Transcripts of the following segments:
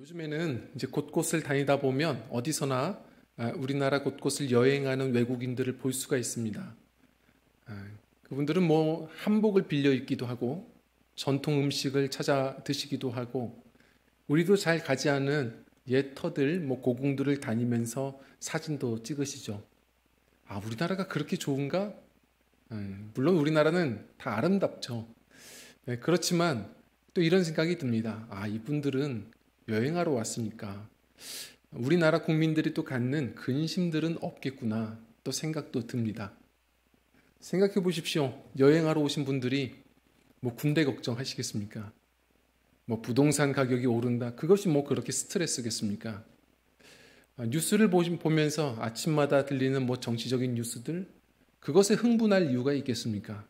요즘에는 이제 곳곳을 다니다 보면 어디서나 우리나라 곳곳을 여행하는 외국인들을 볼 수가 있습니다. 그분들은 뭐 한복을 빌려 입기도 하고 전통 음식을 찾아 드시기도 하고 우리도 잘 가지 않은 옛 터들, 뭐 고궁들을 다니면서 사진도 찍으시죠. 아, 우리나라가 그렇게 좋은가? 물론 우리나라는 다 아름답죠. 네, 그렇지만 또 이런 생각이 듭니다. 아, 이분들은 여행하러 왔으니까 우리나라 국민들이 또 갖는 근심들은 없겠구나 또 생각도 듭니다. 생각해 보십시오. 여행하러 오신 분들이 뭐 군대 걱정하시겠습니까? 뭐 부동산 가격이 오른다. 그것이 뭐 그렇게 스트레스겠습니까? 뉴스를 보면서 아침마다 들리는 뭐 정치적인 뉴스들 그것에 흥분할 이유가 있겠습니까?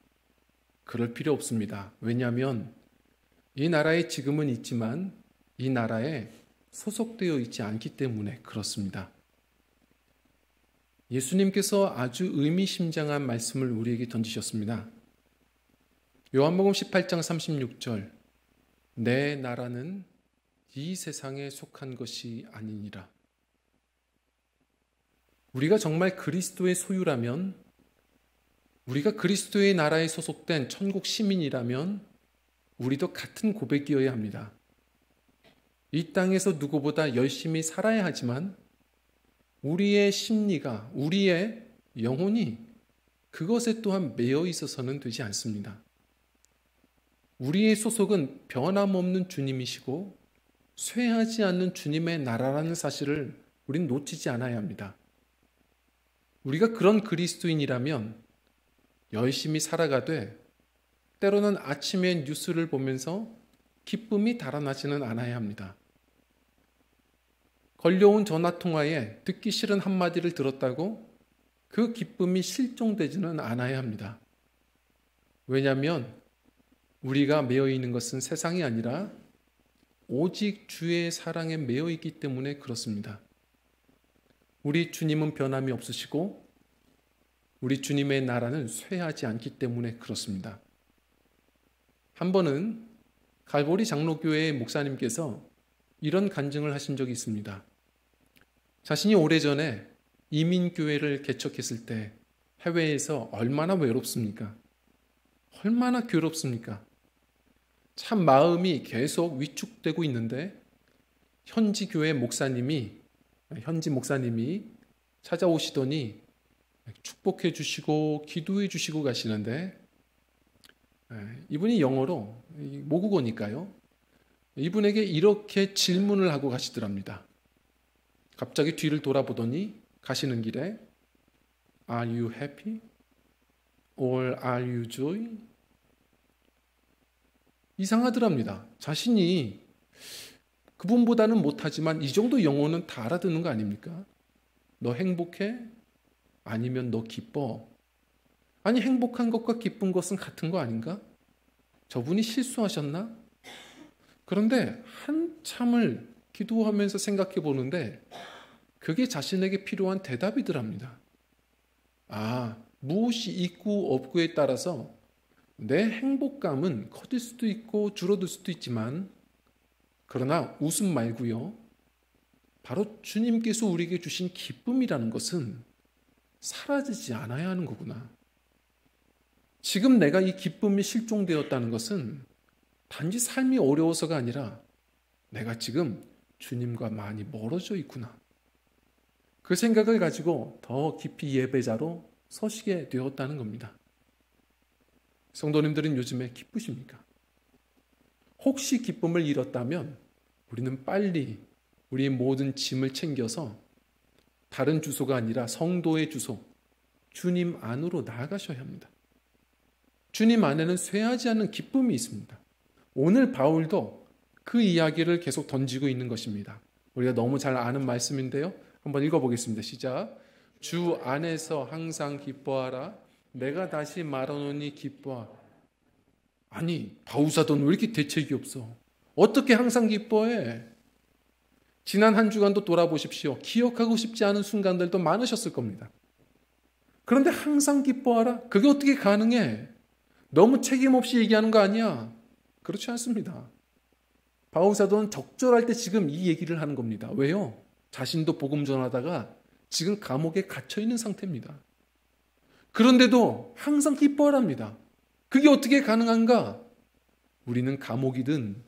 그럴 필요 없습니다. 왜냐하면 이 나라에 지금은 있지만 이 나라에 소속되어 있지 않기 때문에 그렇습니다. 예수님께서 아주 의미심장한 말씀을 우리에게 던지셨습니다. 요한복음 18장 36절 내 나라는 이 세상에 속한 것이 아니니라. 우리가 정말 그리스도의 소유라면 우리가 그리스도의 나라에 소속된 천국 시민이라면 우리도 같은 고백이어야 합니다. 이 땅에서 누구보다 열심히 살아야 하지만 우리의 심리가, 우리의 영혼이 그것에 또한 매여 있어서는 되지 않습니다. 우리의 소속은 변함없는 주님이시고 쇠하지 않는 주님의 나라라는 사실을 우리는 놓치지 않아야 합니다. 우리가 그런 그리스도인이라면 열심히 살아가되 때로는 아침에 뉴스를 보면서 기쁨이 달아나지는 않아야 합니다. 걸려온 전화통화에 듣기 싫은 한마디를 들었다고 그 기쁨이 실종되지는 않아야 합니다. 왜냐하면 우리가 매여 있는 것은 세상이 아니라 오직 주의 사랑에 매여 있기 때문에 그렇습니다. 우리 주님은 변함이 없으시고 우리 주님의 나라는 쇠하지 않기 때문에 그렇습니다. 한 번은 갈보리 장로교회의 목사님께서 이런 간증을 하신 적이 있습니다. 자신이 오래전에 이민교회를 개척했을 때 해외에서 얼마나 외롭습니까? 얼마나 괴롭습니까? 참 마음이 계속 위축되고 있는데 현지 목사님이 찾아오시더니 축복해 주시고 기도해 주시고 가시는데 이분이 영어로 모국어니까요. 이분에게 이렇게 질문을 하고 가시더랍니다. 갑자기 뒤를 돌아보더니 가시는 길에 Are you happy? Or are you joy? 이상하더랍니다. 자신이 그분보다는 못하지만 이 정도 영어는 다 알아듣는 거 아닙니까? 너 행복해? 아니면 너 기뻐? 아니 행복한 것과 기쁜 것은 같은 거 아닌가? 저분이 실수하셨나? 그런데 한참을 기도하면서 생각해 보는데 그게 자신에게 필요한 대답이더랍니다. 아, 무엇이 있고 없고에 따라서 내 행복감은 커질 수도 있고 줄어들 수도 있지만 그러나 웃음 말고요. 바로 주님께서 우리에게 주신 기쁨이라는 것은 사라지지 않아야 하는 거구나. 지금 내가 이 기쁨이 실종되었다는 것은 단지 삶이 어려워서가 아니라 내가 지금 주님과 많이 멀어져 있구나. 그 생각을 가지고 더 깊이 예배자로 서시게 되었다는 겁니다. 성도님들은 요즘에 기쁘십니까? 혹시 기쁨을 잃었다면 우리는 빨리 우리의 모든 짐을 챙겨서 다른 주소가 아니라 성도의 주소, 주님 안으로 나아가셔야 합니다. 주님 안에는 쇠하지 않는 기쁨이 있습니다. 오늘 바울도 그 이야기를 계속 던지고 있는 것입니다. 우리가 너무 잘 아는 말씀인데요. 한번 읽어보겠습니다. 시작. 주 안에서 항상 기뻐하라. 내가 다시 말하노니 기뻐하라. 아니, 바울사도는 왜 이렇게 대책이 없어? 어떻게 항상 기뻐해? 지난 한 주간도 돌아보십시오. 기억하고 싶지 않은 순간들도 많으셨을 겁니다. 그런데 항상 기뻐하라? 그게 어떻게 가능해? 너무 책임 없이 얘기하는 거 아니야? 그렇지 않습니다. 바울사도는 적절할 때 지금 이 얘기를 하는 겁니다. 왜요? 자신도 복음 전하다가 지금 감옥에 갇혀 있는 상태입니다. 그런데도 항상 기뻐하랍니다. 그게 어떻게 가능한가? 우리는 감옥이든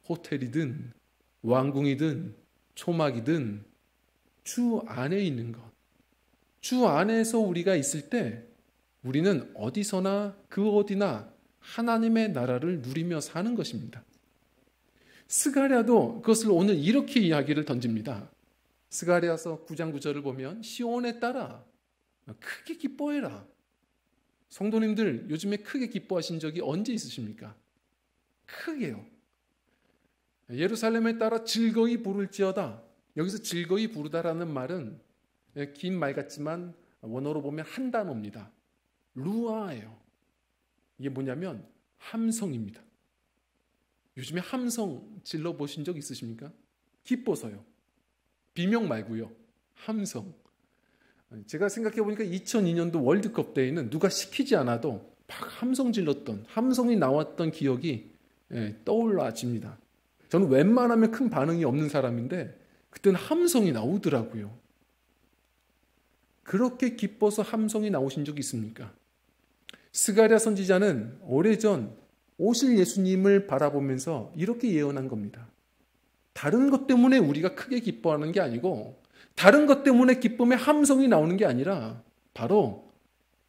호텔이든 왕궁이든 초막이든 주 안에 있는 것, 주 안에서 우리가 있을 때 우리는 어디서나 그 어디나 하나님의 나라를 누리며 사는 것입니다. 스가랴도 그것을 오늘 이렇게 이야기를 던집니다. 스가랴서 9장 9절을 보면 시온에 따라 크게 기뻐해라. 성도님들 요즘에 크게 기뻐하신 적이 언제 있으십니까? 크게요. 예루살렘에 따라 즐거이 부를지어다. 여기서 즐거이 부르다라는 말은 긴 말 같지만 원어로 보면 한 단어입니다. 루아예요. 이게 뭐냐면 함성입니다. 요즘에 함성 질러보신 적 있으십니까? 기뻐서요. 비명 말고요. 함성. 제가 생각해보니까 2002년도 월드컵 때에는 누가 시키지 않아도 막 함성 질렀던, 함성이 나왔던 기억이 떠올라집니다. 저는 웬만하면 큰 반응이 없는 사람인데 그때는 함성이 나오더라고요. 그렇게 기뻐서 함성이 나오신 적이 있습니까? 스가랴 선지자는 오래전 오실 예수님을 바라보면서 이렇게 예언한 겁니다. 다른 것 때문에 우리가 크게 기뻐하는 게 아니고 다른 것 때문에 기쁨의 함성이 나오는 게 아니라 바로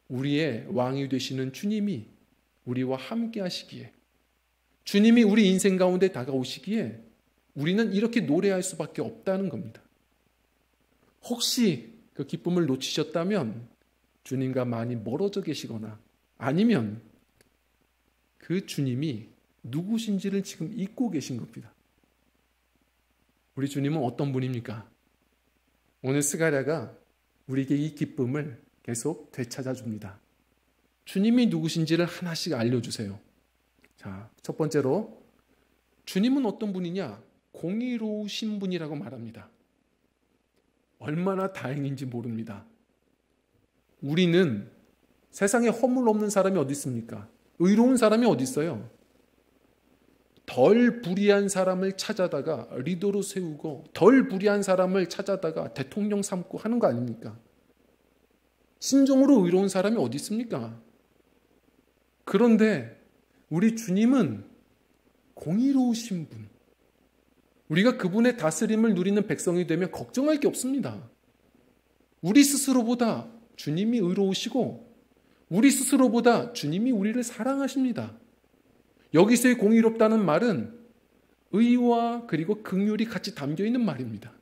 우리의 왕이 되시는 주님이 우리와 함께 하시기에, 주님이 우리 인생 가운데 다가오시기에 우리는 이렇게 노래할 수밖에 없다는 겁니다. 혹시 그 기쁨을 놓치셨다면 주님과 많이 멀어져 계시거나 아니면 그 주님이 누구신지를 지금 잊고 계신 겁니다. 우리 주님은 어떤 분입니까? 오늘 스가랴가 우리에게 이 기쁨을 계속 되찾아 줍니다. 주님이 누구신지를 하나씩 알려주세요. 자, 첫 번째로 주님은 어떤 분이냐? 공의로우신 분이라고 말합니다. 얼마나 다행인지 모릅니다. 우리는 세상에 허물 없는 사람이 어디 있습니까? 의로운 사람이 어디 있어요? 덜 불의한 사람을 찾아다가 리더로 세우고 덜 불의한 사람을 찾아다가 대통령 삼고 하는 거 아닙니까? 신종으로 의로운 사람이 어디 있습니까? 그런데 우리 주님은 공의로우신 분, 우리가 그분의 다스림을 누리는 백성이 되면 걱정할 게 없습니다. 우리 스스로보다 주님이 의로우시고 우리 스스로보다 주님이 우리를 사랑하십니다. 여기서의 공의롭다는 말은 의와 그리고 긍휼이 같이 담겨있는 말입니다.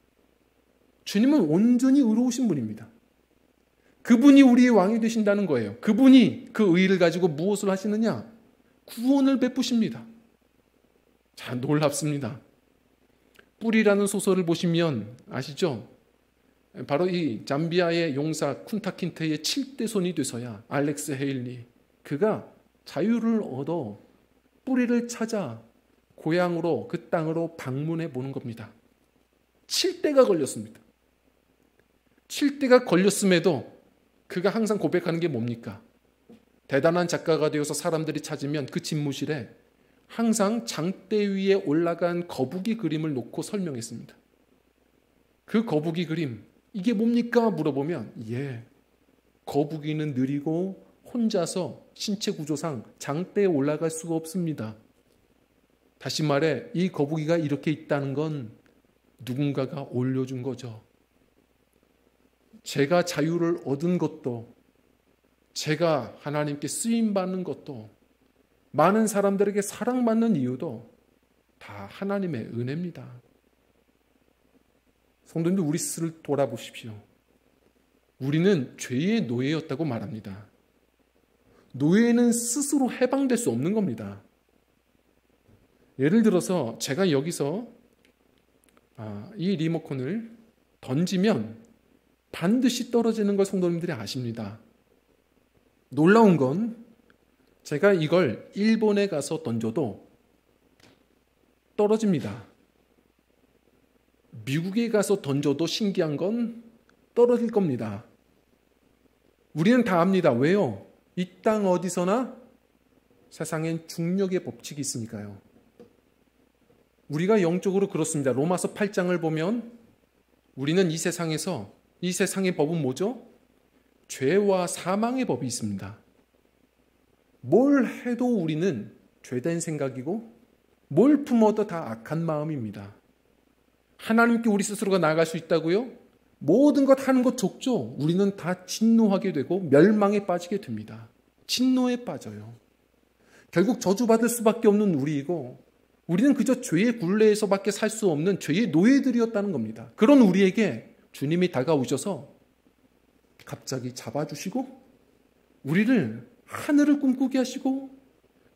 주님은 온전히 의로우신 분입니다. 그분이 우리의 왕이 되신다는 거예요. 그분이 그 의를 가지고 무엇을 하시느냐? 구원을 베푸십니다. 자, 놀랍습니다. 뿔이라는 소설을 보시면 아시죠? 바로 이 잠비아의 용사 쿤타킨테의 7대 손이 돼서야 알렉스 헤일리, 그가 자유를 얻어 뿌리를 찾아 고향으로, 그 땅으로 방문해 보는 겁니다. 7대가 걸렸습니다. 7대가 걸렸음에도 그가 항상 고백하는 게 뭡니까? 대단한 작가가 되어서 사람들이 찾으면 그 집무실에 항상 장대 위에 올라간 거북이 그림을 놓고 설명했습니다. 그 거북이 그림, 이게 뭡니까? 물어보면 거북이는 느리고 혼자서 신체 구조상 장대에 올라갈 수가 없습니다. 다시 말해 이 거북이가 이렇게 있다는 건 누군가가 올려준 거죠. 제가 자유를 얻은 것도, 제가 하나님께 쓰임받는 것도, 많은 사람들에게 사랑받는 이유도 다 하나님의 은혜입니다. 성도님들, 우리 스스로를 돌아보십시오. 우리는 죄의 노예였다고 말합니다. 노예는 스스로 해방될 수 없는 겁니다. 예를 들어서 제가 여기서 이 리모컨을 던지면 반드시 떨어지는 걸 성도님들이 아십니다. 놀라운 건 제가 이걸 일본에 가서 던져도 떨어집니다. 미국에 가서 던져도 신기한 건 떨어질 겁니다. 우리는 다 압니다. 왜요? 이 땅 어디서나 세상엔 중력의 법칙이 있으니까요. 우리가 영적으로 그렇습니다. 로마서 8장을 보면 우리는 이 세상에서, 이 세상의 법은 뭐죠? 죄와 사망의 법이 있습니다. 뭘 해도 우리는 죄된 생각이고 뭘 품어도 다 악한 마음입니다. 하나님께 우리 스스로가 나아갈 수 있다고요? 모든 것 하는 것 족죠. 우리는 다 진노하게 되고 멸망에 빠지게 됩니다. 진노에 빠져요. 결국 저주받을 수밖에 없는 우리이고 우리는 그저 죄의 굴레에서밖에 살 수 없는 죄의 노예들이었다는 겁니다. 그런 우리에게 주님이 다가오셔서 갑자기 잡아주시고 우리를 하늘을 꿈꾸게 하시고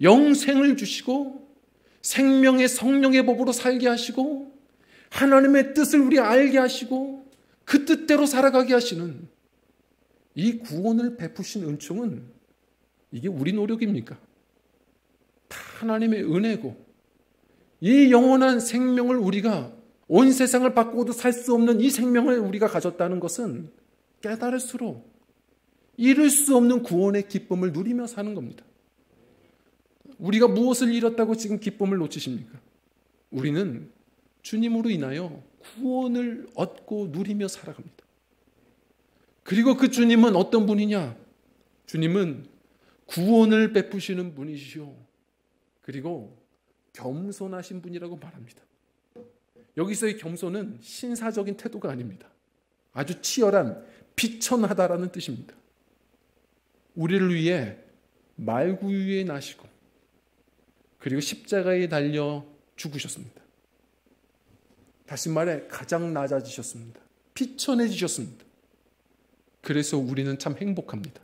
영생을 주시고 생명의 성령의 법으로 살게 하시고 하나님의 뜻을 우리 알게 하시고 그 뜻대로 살아가게 하시는 이 구원을 베푸신 은총은 이게 우리 노력입니까? 다 하나님의 은혜고 이 영원한 생명을 우리가 온 세상을 바꾸어도 살 수 없는 이 생명을 우리가 가졌다는 것은 깨달을수록 이룰 수 없는 구원의 기쁨을 누리며 사는 겁니다. 우리가 무엇을 잃었다고 지금 기쁨을 놓치십니까? 우리는 주님으로 인하여 구원을 얻고 누리며 살아갑니다. 그리고 그 주님은 어떤 분이냐? 주님은 구원을 베푸시는 분이시오. 그리고 겸손하신 분이라고 말합니다. 여기서의 겸손은 신사적인 태도가 아닙니다. 아주 치열한 비천하다라는 뜻입니다. 우리를 위해 말구유에 나시고 그리고 십자가에 달려 죽으셨습니다. 다시 말해 가장 낮아지셨습니다. 비천해지셨습니다. 그래서 우리는 참 행복합니다.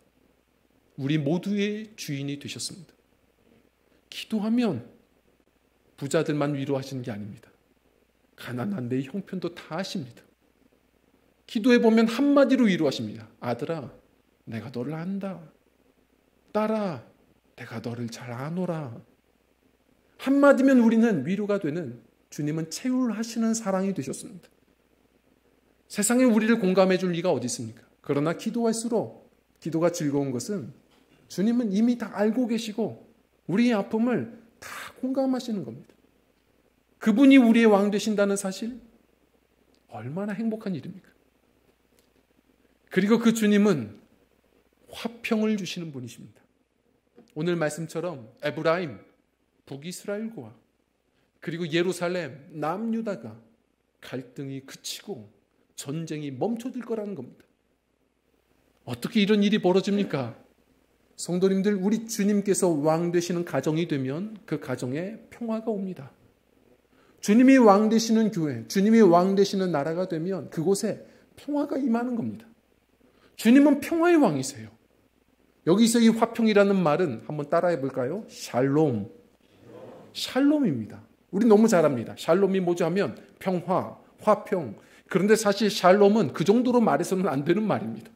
우리 모두의 주인이 되셨습니다. 기도하면 부자들만 위로하시는 게 아닙니다. 가난한 내 형편도 다 아십니다. 기도해보면 한마디로 위로하십니다. 아들아, 내가 너를 안다. 딸아, 내가 너를 잘 아노라. 한마디면 우리는 위로가 되는 주님은 채울하시는 사랑이 되셨습니다. 세상에 우리를 공감해 줄 리가 어디 있습니까? 그러나 기도할수록 기도가 즐거운 것은 주님은 이미 다 알고 계시고 우리의 아픔을 다 공감하시는 겁니다. 그분이 우리의 왕 되신다는 사실 얼마나 행복한 일입니까? 그리고 그 주님은 화평을 주시는 분이십니다. 오늘 말씀처럼 에브라임, 북이스라엘과 그리고 예루살렘, 남유다가 갈등이 그치고 전쟁이 멈춰들 거라는 겁니다. 어떻게 이런 일이 벌어집니까? 성도님들, 우리 주님께서 왕 되시는 가정이 되면 그 가정에 평화가 옵니다. 주님이 왕 되시는 교회, 주님이 왕 되시는 나라가 되면 그곳에 평화가 임하는 겁니다. 주님은 평화의 왕이세요. 여기서 이 화평이라는 말은 한번 따라해 볼까요? 샬롬. 샬롬입니다. 우리 너무 잘 압니다. 샬롬이 뭐죠 하면 평화, 화평. 그런데 사실 샬롬은 그 정도로 말해서는 안 되는 말입니다.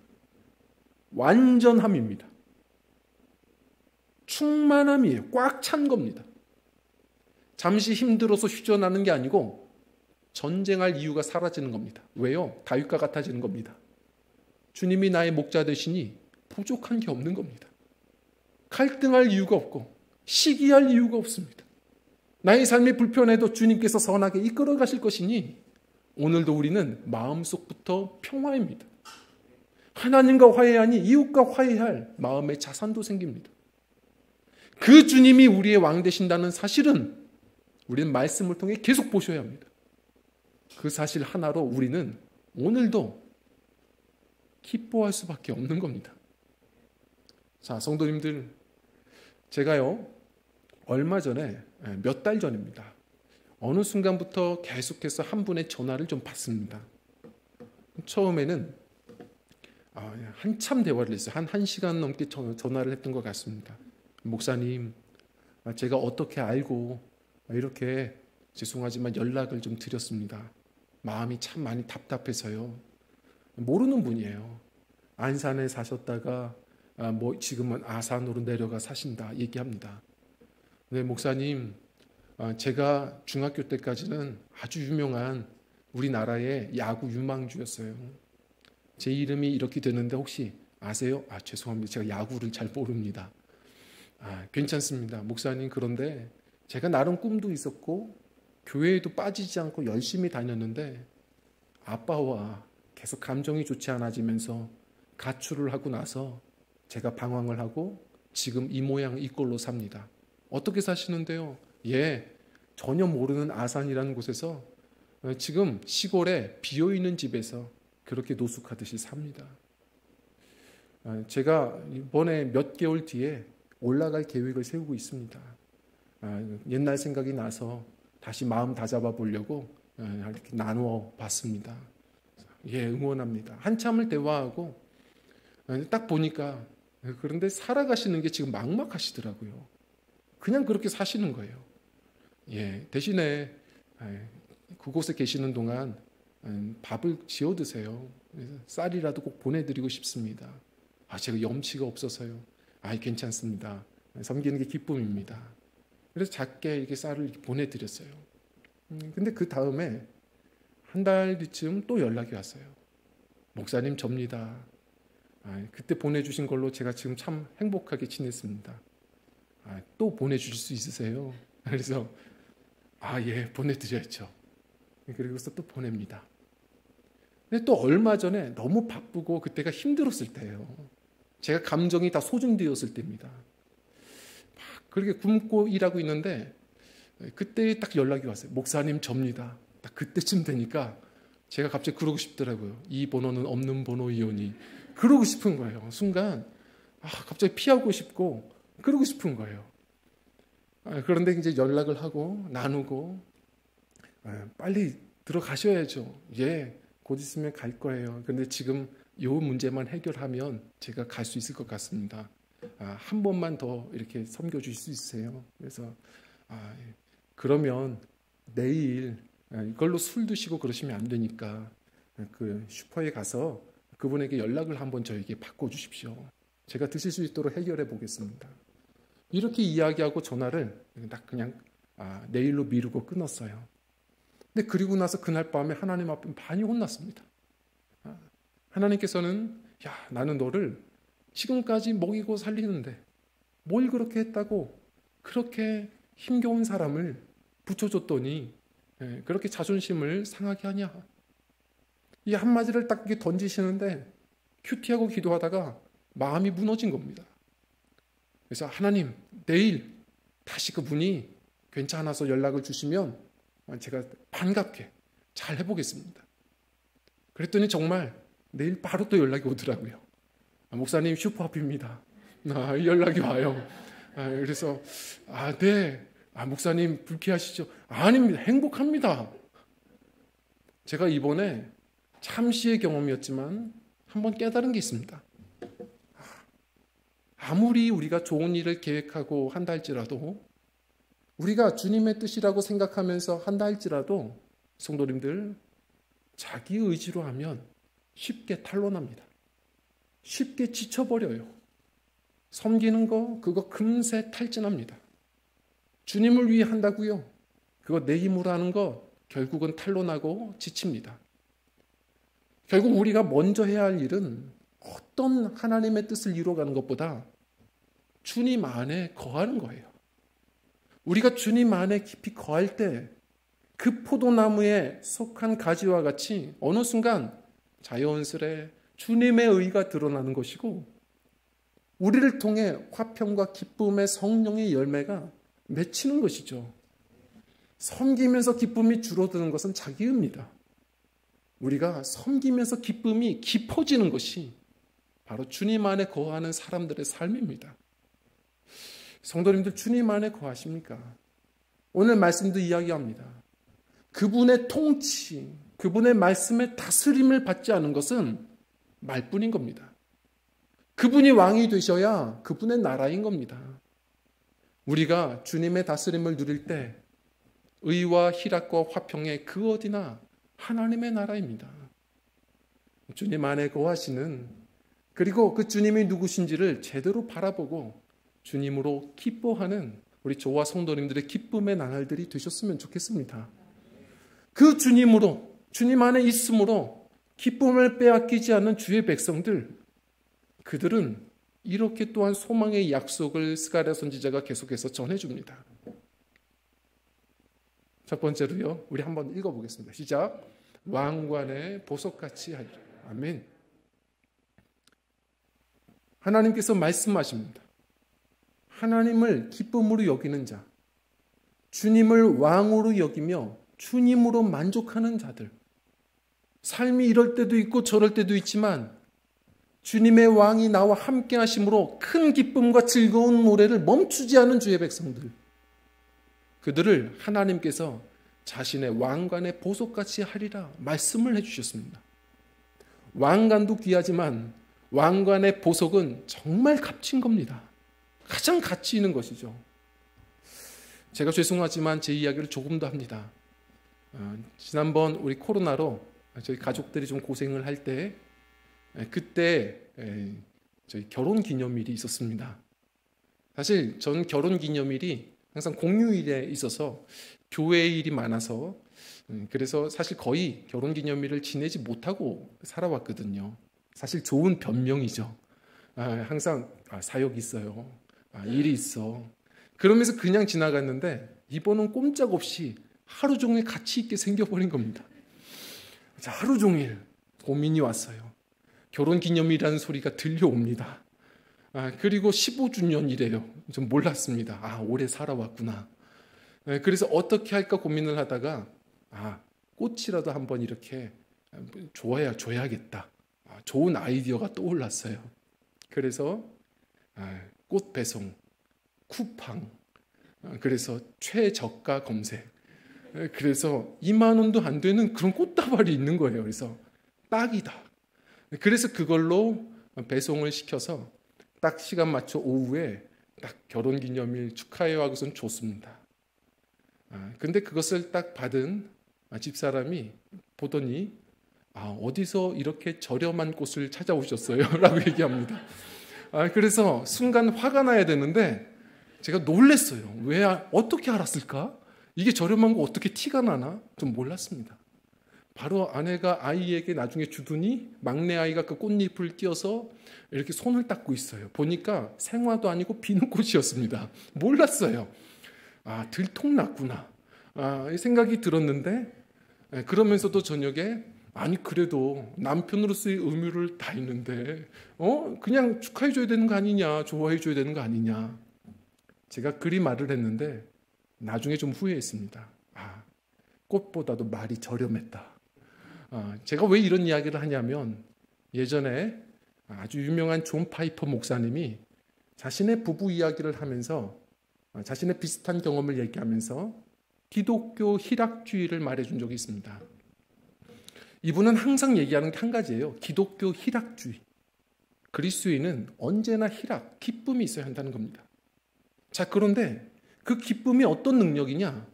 완전함입니다. 충만함이에요. 꽉 찬 겁니다. 잠시 힘들어서 휴전하는 게 아니고 전쟁할 이유가 사라지는 겁니다. 왜요? 다윗과 같아지는 겁니다. 주님이 나의 목자 되시니 부족한 게 없는 겁니다. 갈등할 이유가 없고 시기할 이유가 없습니다. 나의 삶이 불편해도 주님께서 선하게 이끌어 가실 것이니 오늘도 우리는 마음속부터 평화입니다. 하나님과 화해하니 이웃과 화해할 마음의 자산도 생깁니다. 그 주님이 우리의 왕 되신다는 사실은 우리는 말씀을 통해 계속 보셔야 합니다. 그 사실 하나로 우리는 오늘도 기뻐할 수밖에 없는 겁니다. 자, 성도님들, 제가요 얼마 전에 몇 달 전입니다. 어느 순간부터 계속해서 한 분의 전화를 좀 받습니다. 처음에는 한참 대화를 했어요. 한 1시간 넘게 전화를 했던 것 같습니다. 목사님, 제가 어떻게 알고 이렇게 죄송하지만 연락을 좀 드렸습니다. 마음이 참 많이 답답해서요. 모르는 분이에요. 안산에 사셨다가 지금은 아산으로 내려가 사신다 얘기합니다. 네, 목사님, 제가 중학교 때까지는 아주 유명한 우리나라의 야구 유망주였어요. 제 이름이 이렇게 되는데 혹시 아세요? 죄송합니다. 제가 야구를 잘 모릅니다. 괜찮습니다. 목사님, 그런데 제가 나름 꿈도 있었고 교회에도 빠지지 않고 열심히 다녔는데 아빠와 계속 감정이 좋지 않아지면서 가출을 하고 나서 제가 방황을 하고 지금 이 모양 이 꼴로 삽니다. 어떻게 사시는데요? 예, 전혀 모르는 아산이라는 곳에서 지금 시골에 비어있는 집에서 그렇게 노숙하듯이 삽니다. 제가 이번에 몇 개월 뒤에 올라갈 계획을 세우고 있습니다. 옛날 생각이 나서 다시 마음 다잡아 보려고 이렇게 나누어 봤습니다. 예, 응원합니다. 한참을 대화하고 딱 보니까 그런데 살아가시는 게 지금 막막하시더라고요. 그냥 그렇게 사시는 거예요. 예, 대신에 그곳에 계시는 동안 밥을 지어 드세요. 쌀이라도 꼭 보내드리고 싶습니다. 제가 염치가 없어서요. 괜찮습니다. 섬기는 게 기쁨입니다. 그래서 작게 이렇게 쌀을 보내드렸어요. 근데 그 다음에 한 달 뒤쯤 또 연락이 왔어요. 목사님 접니다. 그때 보내주신 걸로 제가 지금 참 행복하게 지냈습니다. 또 보내주실 수 있으세요? 그래서 예, 보내드려야죠. 그리고서 또 보냅니다. 근데 또 얼마 전에 너무 바쁘고 그때가 힘들었을 때예요. 제가 감정이 다 소진되었을 때입니다. 막 그렇게 굶고 일하고 있는데 그때 딱 연락이 왔어요. 목사님 접니다. 딱 그때쯤 되니까 제가 갑자기 그러고 싶더라고요. 이 번호는 없는 번호이오니. 그러고 싶은 거예요. 순간 갑자기 피하고 싶고 그러고 싶은 거예요. 그런데 이제 연락을 하고 나누고 빨리 들어가셔야죠. 예, 곧 있으면 갈 거예요. 그런데 지금 이 문제만 해결하면 제가 갈 수 있을 것 같습니다. 한 번만 더 이렇게 섬겨주실 수 있으세요? 그래서 그러면 내일 이걸로 술 드시고 그러시면 안 되니까 그 슈퍼에 가서 그분에게 연락을 한번 저에게 바꿔주십시오. 제가 드실 수 있도록 해결해 보겠습니다. 이렇게 이야기하고 전화를 딱 그냥 내일로 미루고 끊었어요. 근데 그리고 나서 그날 밤에 하나님 앞에 많이 혼났습니다. 하나님께서는 나는 너를 지금까지 먹이고 살리는데 뭘 그렇게 했다고 그렇게 힘겨운 사람을 붙여줬더니 그렇게 자존심을 상하게 하냐. 이 한마디를 딱 이렇게 던지시는데 큐티하고 기도하다가 마음이 무너진 겁니다. 그래서 하나님 내일 다시 그분이 괜찮아서 연락을 주시면 제가 반갑게 잘 해보겠습니다. 그랬더니 정말 내일 바로 또 연락이 오더라고요. 목사님 슈퍼 앞입니다. 연락이 와요. 그래서 네. 목사님 불쾌하시죠? 아닙니다. 행복합니다. 제가 이번에 잠시의 경험이었지만 한번 깨달은 게 있습니다. 아무리 우리가 좋은 일을 계획하고 한다 할지라도 우리가 주님의 뜻이라고 생각하면서 한다 할지라도 성도님들 자기 의지로 하면 쉽게 탄로납니다. 쉽게 지쳐버려요. 섬기는 거 그거 금세 탈진합니다. 주님을 위해 한다고요? 그거 내 힘으로 하는 거 결국은 탄로나고 지칩니다. 결국 우리가 먼저 해야 할 일은 어떤 하나님의 뜻을 이루어가는 것보다 주님 안에 거하는 거예요. 우리가 주님 안에 깊이 거할 때 그 포도나무에 속한 가지와 같이 어느 순간 자연스레 주님의 의가 드러나는 것이고 우리를 통해 화평과 기쁨의 성령의 열매가 맺히는 것이죠. 섬기면서 기쁨이 줄어드는 것은 자기입니다. 우리가 섬기면서 기쁨이 깊어지는 것이 바로 주님 안에 거하는 사람들의 삶입니다. 성도님들 주님 안에 거하십니까? 오늘 말씀도 이야기합니다. 그분의 통치, 그분의 말씀의 다스림을 받지 않은 것은 말뿐인 겁니다. 그분이 왕이 되셔야 그분의 나라인 겁니다. 우리가 주님의 다스림을 누릴 때 의와 희락과 화평의 그 어디나 하나님의 나라입니다. 주님 안에 거하시는 그리고 그 주님이 누구신지를 제대로 바라보고 주님으로 기뻐하는 우리 저와 성도님들의 기쁨의 나날들이 되셨으면 좋겠습니다. 그 주님으로 주님 안에 있음으로 기쁨을 빼앗기지 않는 주의 백성들 그들은 이렇게 또한 소망의 약속을 스가랴 선지자가 계속해서 전해줍니다. 첫 번째로요. 우리 한번 읽어보겠습니다. 시작. 왕관의 보석같이 하리라. 아멘. 하나님께서 말씀하십니다. 하나님을 기쁨으로 여기는 자, 주님을 왕으로 여기며 주님으로 만족하는 자들. 삶이 이럴 때도 있고 저럴 때도 있지만 주님의 왕이 나와 함께 하심으로 큰 기쁨과 즐거운 노래를 멈추지 않은 주의 백성들. 그들을 하나님께서 자신의 왕관의 보석같이 하리라 말씀을 해주셨습니다. 왕관도 귀하지만 왕관의 보석은 정말 값진 겁니다. 가장 가치 있는 것이죠. 제가 죄송하지만 제 이야기를 조금 더 합니다. 지난번 우리 코로나로 저희 가족들이 좀 고생을 할 때 그때 저희 결혼 기념일이 있었습니다. 사실 전 결혼 기념일이 항상 공휴일에 있어서 교회 일이 많아서 그래서 사실 거의 결혼 기념일을 지내지 못하고 살아왔거든요. 사실 좋은 변명이죠. 항상 사역이 있어요. 일이 있어. 그러면서 그냥 지나갔는데 이번은 꼼짝없이 하루 종일 가치 있게 생겨버린 겁니다. 하루 종일 고민이 왔어요. 결혼기념일이라는 소리가 들려옵니다. 그리고 15주년이래요. 좀 몰랐습니다. 오래 살아왔구나. 그래서 어떻게 할까 고민을 하다가 꽃이라도 한번 이렇게 줘야겠다. 좋은 아이디어가 떠올랐어요. 그래서 꽃 배송, 쿠팡, 그래서 최저가 검색, 그래서 2만 원도 안 되는 그런 꽃다발이 있는 거예요. 그래서 딱이다. 그래서 그걸로 배송을 시켜서 딱 시간 맞춰 오후에 딱 결혼기념일 축하해요 하고선 줬습니다. 근데 그것을 딱 받은 집사람이 보더니 어디서 이렇게 저렴한 꽃을 찾아오셨어요? 라고 얘기합니다. 그래서 순간 화가 나야 되는데 제가 놀랐어요. 왜, 어떻게 알았을까? 이게 저렴한 거 어떻게 티가 나나? 좀 몰랐습니다. 바로 아내가 아이에게 나중에 주더니 막내 아이가 그 꽃잎을 띄어서 이렇게 손을 닦고 있어요. 보니까 생화도 아니고 비누꽃이었습니다. 몰랐어요. 들통났구나. 이 생각이 들었는데 그러면서도 저녁에 그래도 남편으로서의 의무를 다했는데 그냥 축하해줘야 되는 거 아니냐, 좋아해줘야 되는 거 아니냐. 제가 그리 말을 했는데 나중에 좀 후회했습니다. 꽃보다도 말이 저렴했다. 제가 왜 이런 이야기를 하냐면 예전에 아주 유명한 존 파이퍼 목사님이 자신의 부부 이야기를 하면서 자신의 비슷한 경험을 얘기하면서 기독교 희락주의를 말해준 적이 있습니다. 이분은 항상 얘기하는 게 한 가지예요. 기독교 희락주의. 그리스도인은 언제나 희락, 기쁨이 있어야 한다는 겁니다. 자, 그런데 그 기쁨이 어떤 능력이냐?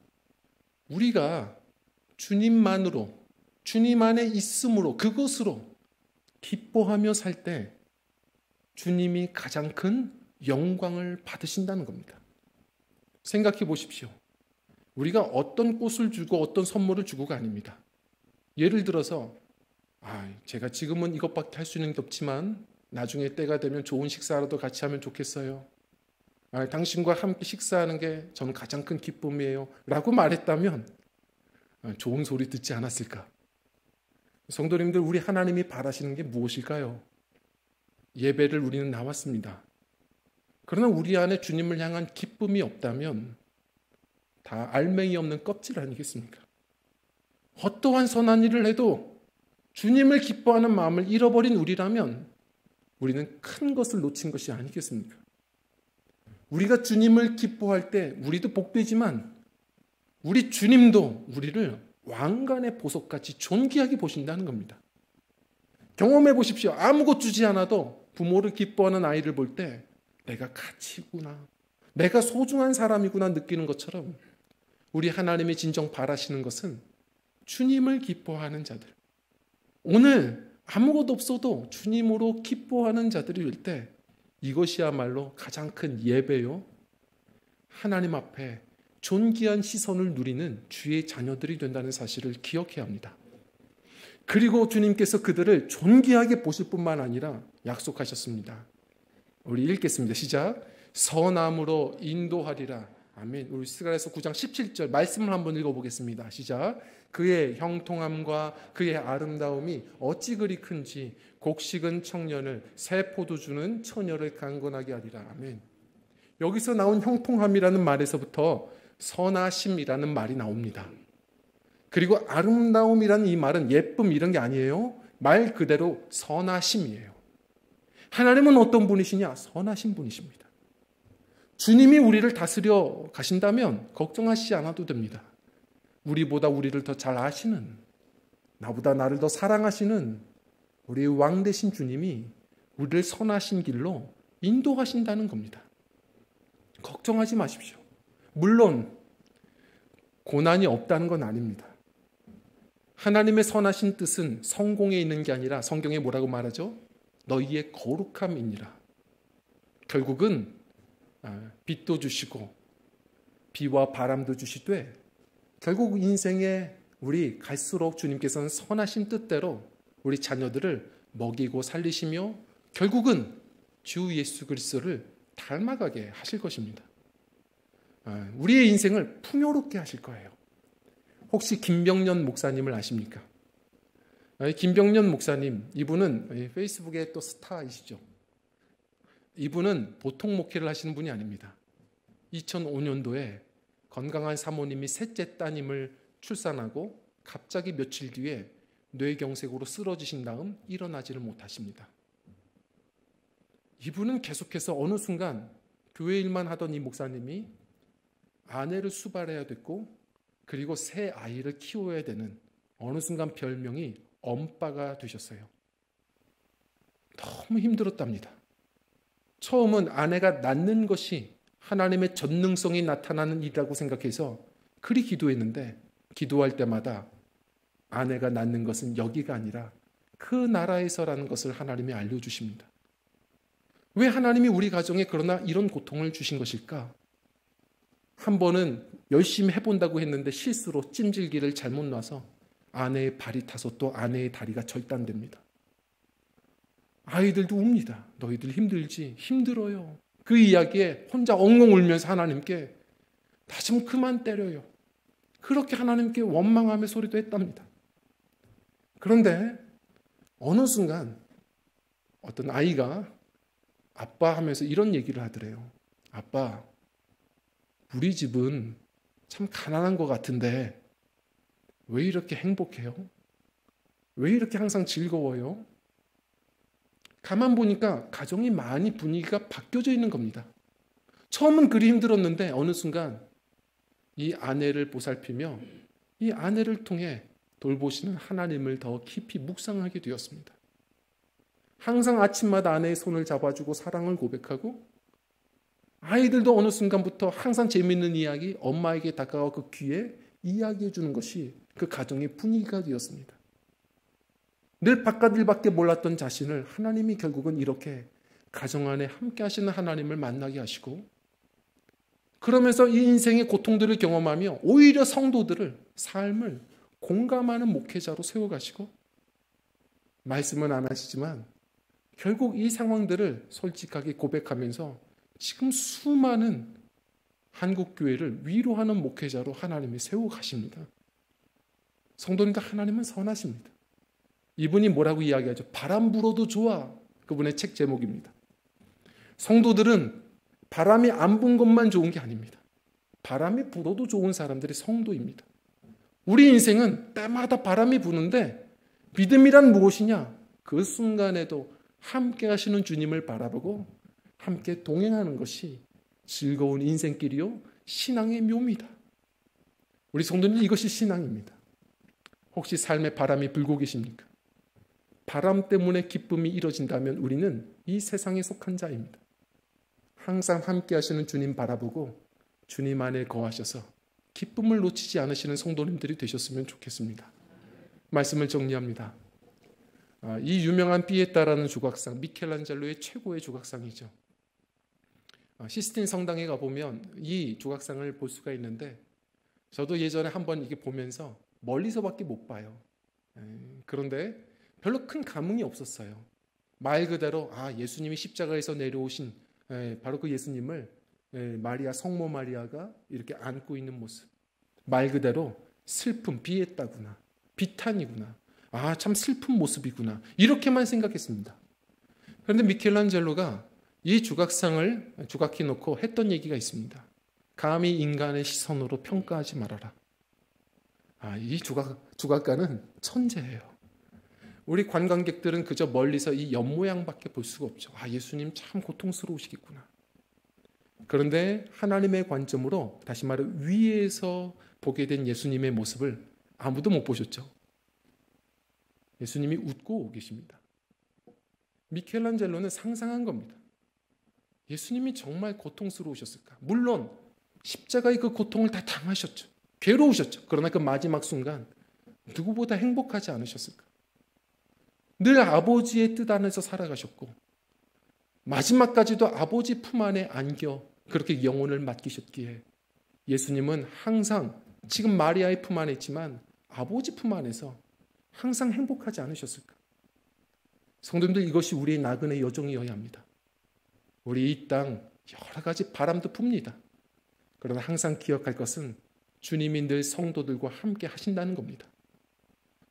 우리가 주님만으로, 주님 안에 있음으로, 그것으로 기뻐하며 살 때 주님이 가장 큰 영광을 받으신다는 겁니다. 생각해 보십시오. 우리가 어떤 꽃을 주고 어떤 선물을 주고가 아닙니다. 예를 들어서 제가 지금은 이것밖에 할 수 있는 게 없지만 나중에 때가 되면 좋은 식사라도 같이 하면 좋겠어요. 당신과 함께 식사하는 게 저는 가장 큰 기쁨이에요. 라고 말했다면 좋은 소리 듣지 않았을까? 성도님들, 우리 하나님이 바라시는 게 무엇일까요? 예배를 우리는 나왔습니다. 그러나 우리 안에 주님을 향한 기쁨이 없다면 다 알맹이 없는 껍질 아니겠습니까? 어떠한 선한 일을 해도 주님을 기뻐하는 마음을 잃어버린 우리라면 우리는 큰 것을 놓친 것이 아니겠습니까? 우리가 주님을 기뻐할 때 우리도 복되지만 우리 주님도 우리를 왕관의 보석같이 존귀하게 보신다는 겁니다. 경험해 보십시오. 아무것 주지 않아도 부모를 기뻐하는 아이를 볼 때 내가 가치 있구나, 내가 소중한 사람이구나 느끼는 것처럼 우리 하나님이 진정 바라시는 것은 주님을 기뻐하는 자들, 오늘 아무것도 없어도 주님으로 기뻐하는 자들이 될 때 이것이야말로 가장 큰 예배요, 하나님 앞에 존귀한 시선을 누리는 주의 자녀들이 된다는 사실을 기억해야 합니다. 그리고 주님께서 그들을 존귀하게 보실 뿐만 아니라 약속하셨습니다. 우리 읽겠습니다. 시작. 선함으로 인도하리라. 아멘. 우리 스가랴서 9장 17절 말씀을 한번 읽어보겠습니다. 시작. 그의 형통함과 그의 아름다움이 어찌 그리 큰지 곡식은 청년을 새 포도주는 처녀를 강건하게 하리라. 아멘. 여기서 나온 형통함이라는 말에서부터 선하심이라는 말이 나옵니다. 그리고 아름다움이라는 이 말은 예쁨 이런 게 아니에요. 말 그대로 선하심이에요. 하나님은 어떤 분이시냐? 선하신 분이십니다. 주님이 우리를 다스려 가신다면 걱정하시지 않아도 됩니다. 우리보다 우리를 더 잘 아시는, 나보다 나를 더 사랑하시는 우리의 왕 되신 주님이 우리를 선하신 길로 인도하신다는 겁니다. 걱정하지 마십시오. 물론 고난이 없다는 건 아닙니다. 하나님의 선하신 뜻은 성공에 있는 게 아니라 성경에 뭐라고 말하죠? 너희의 거룩함이니라. 결국은 빛도 주시고 비와 바람도 주시되 결국 인생에 우리 갈수록 주님께서는 선하신 뜻대로 우리 자녀들을 먹이고 살리시며 결국은 주 예수 그리스도를 닮아가게 하실 것입니다. 우리의 인생을 풍요롭게 하실 거예요. 혹시 김병년 목사님을 아십니까? 김병년 목사님, 이분은 페이스북의 또 스타이시죠. 이분은 보통 목회를 하시는 분이 아닙니다. 2005년도에 건강한 사모님이 셋째 따님을 출산하고 갑자기 며칠 뒤에 뇌경색으로 쓰러지신 다음 일어나지를 못하십니다. 이분은 계속해서 어느 순간 교회 일만 하던 이 목사님이 아내를 수발해야 됐고 그리고 새 아이를 키워야 되는 어느 순간 별명이 엄빠가 되셨어요. 너무 힘들었답니다. 처음은 아내가 낳는 것이 하나님의 전능성이 나타나는 일이라고 생각해서 그리 기도했는데 기도할 때마다 아내가 낳는 것은 여기가 아니라 그 나라에서라는 것을 하나님이 알려주십니다. 왜 하나님이 우리 가정에 그러나 이런 고통을 주신 것일까? 한 번은 열심히 해본다고 했는데 실수로 찜질기를 잘못 놔서 아내의 발이 타서 또 아내의 다리가 절단됩니다. 아이들도 웁니다. 너희들 힘들지? 힘들어요. 그 이야기에 혼자 엉엉 울면서 하나님께 나 좀 그만 때려요. 그렇게 하나님께 원망하며 소리도 했답니다. 그런데 어느 순간 어떤 아이가 아빠 하면서 이런 얘기를 하더래요. 아빠, 우리 집은 참 가난한 것 같은데 왜 이렇게 행복해요? 왜 이렇게 항상 즐거워요? 가만 보니까 가정이 많이 분위기가 바뀌어져 있는 겁니다. 처음은 그리 힘들었는데 어느 순간 이 아내를 보살피며 이 아내를 통해 돌보시는 하나님을 더 깊이 묵상하게 되었습니다. 항상 아침마다 아내의 손을 잡아주고 사랑을 고백하고 아이들도 어느 순간부터 항상 재미있는 이야기 엄마에게 다가와 그 귀에 이야기해 주는 것이 그 가정의 분위기가 되었습니다. 늘 바깥 일밖에 몰랐던 자신을 하나님이 결국은 이렇게 가정 안에 함께 하시는 하나님을 만나게 하시고 그러면서 이 인생의 고통들을 경험하며 오히려 성도들을 삶을 공감하는 목회자로 세워가시고 말씀은 안 하시지만 결국 이 상황들을 솔직하게 고백하면서 지금 수많은 한국교회를 위로하는 목회자로 하나님이 세워가십니다. 성도님들 하나님은 선하십니다. 이분이 뭐라고 이야기하죠? 바람 불어도 좋아. 그분의 책 제목입니다. 성도들은 바람이 안 분 것만 좋은 게 아닙니다. 바람이 불어도 좋은 사람들이 성도입니다. 우리 인생은 때마다 바람이 부는데 믿음이란 무엇이냐? 그 순간에도 함께 하시는 주님을 바라보고 함께 동행하는 것이 즐거운 인생길이요 신앙의 묘미다. 우리 성도님 이것이 신앙입니다. 혹시 삶에 바람이 불고 계십니까? 바람 때문에 기쁨이 이뤄진다면 우리는 이 세상에 속한 자입니다. 항상 함께 하시는 주님 바라보고 주님 안에 거하셔서 기쁨을 놓치지 않으시는 성도님들이 되셨으면 좋겠습니다. 말씀을 정리합니다. 이 유명한 피에타라는 조각상, 미켈란젤로의 최고의 조각상이죠. 시스틴 성당에 가보면 이 조각상을 볼 수가 있는데 저도 예전에 한번 이게 보면서 멀리서밖에 못 봐요. 그런데 별로 큰 감흥이 없었어요. 말 그대로 예수님이 십자가에서 내려오신 바로 그 예수님을 마리아, 성모 마리아가 이렇게 안고 있는 모습. 말 그대로 슬픔, 비했다구나. 비탄이구나. 아, 참 슬픈 모습이구나. 이렇게만 생각했습니다. 그런데 미켈란젤로가 이 조각해 놓고 했던 얘기가 있습니다. 감히 인간의 시선으로 평가하지 말아라. 아, 이 조각가는 천재예요. 우리 관광객들은 그저 멀리서 이 옆모양밖에 볼 수가 없죠. 아, 예수님 참 고통스러우시겠구나. 그런데 하나님의 관점으로, 다시 말해 위에서 보게 된 예수님의 모습을 아무도 못 보셨죠. 예수님이 웃고 계십니다. 미켈란젤로는 상상한 겁니다. 예수님이 정말 고통스러우셨을까? 물론 십자가의 그 고통을 다 당하셨죠. 괴로우셨죠. 그러나 그 마지막 순간 누구보다 행복하지 않으셨을까? 늘 아버지의 뜻 안에서 살아가셨고 마지막까지도 아버지 품 안에 안겨 그렇게 영혼을 맡기셨기에 예수님은 항상 지금 마리아의 품 안에 있지만 아버지 품 안에서 항상 행복하지 않으셨을까? 성도님들, 이것이 우리의 나그네 여정이어야 합니다. 우리 이 땅 여러 가지 바람도 붑니다. 그러나 항상 기억할 것은 주님이 늘 성도들과 함께 하신다는 겁니다.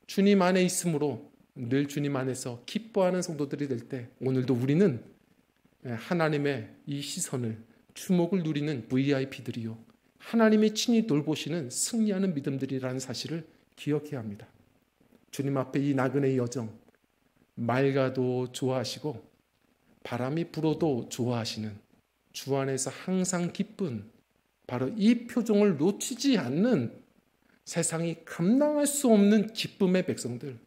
주님 안에 있으므로 늘 주님 안에서 기뻐하는 성도들이 될 때 오늘도 우리는 하나님의 이 시선을, 주목을 누리는 VIP들이요, 하나님이 친히 돌보시는 승리하는 믿음들이라는 사실을 기억해야 합니다. 주님 앞에 이 나그네의 여정, 맑아도 좋아하시고 바람이 불어도 좋아하시는, 주 안에서 항상 기쁜, 바로 이 표정을 놓치지 않는, 세상이 감당할 수 없는 기쁨의 백성들,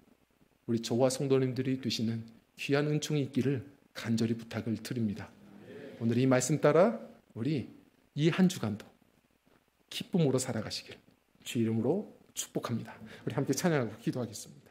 우리 저와 성도님들이 되시는 귀한 은총이 있기를 간절히 부탁을 드립니다. 오늘 이 말씀 따라 우리 이 한 주간도 기쁨으로 살아가시길 주 이름으로 축복합니다. 우리 함께 찬양하고 기도하겠습니다.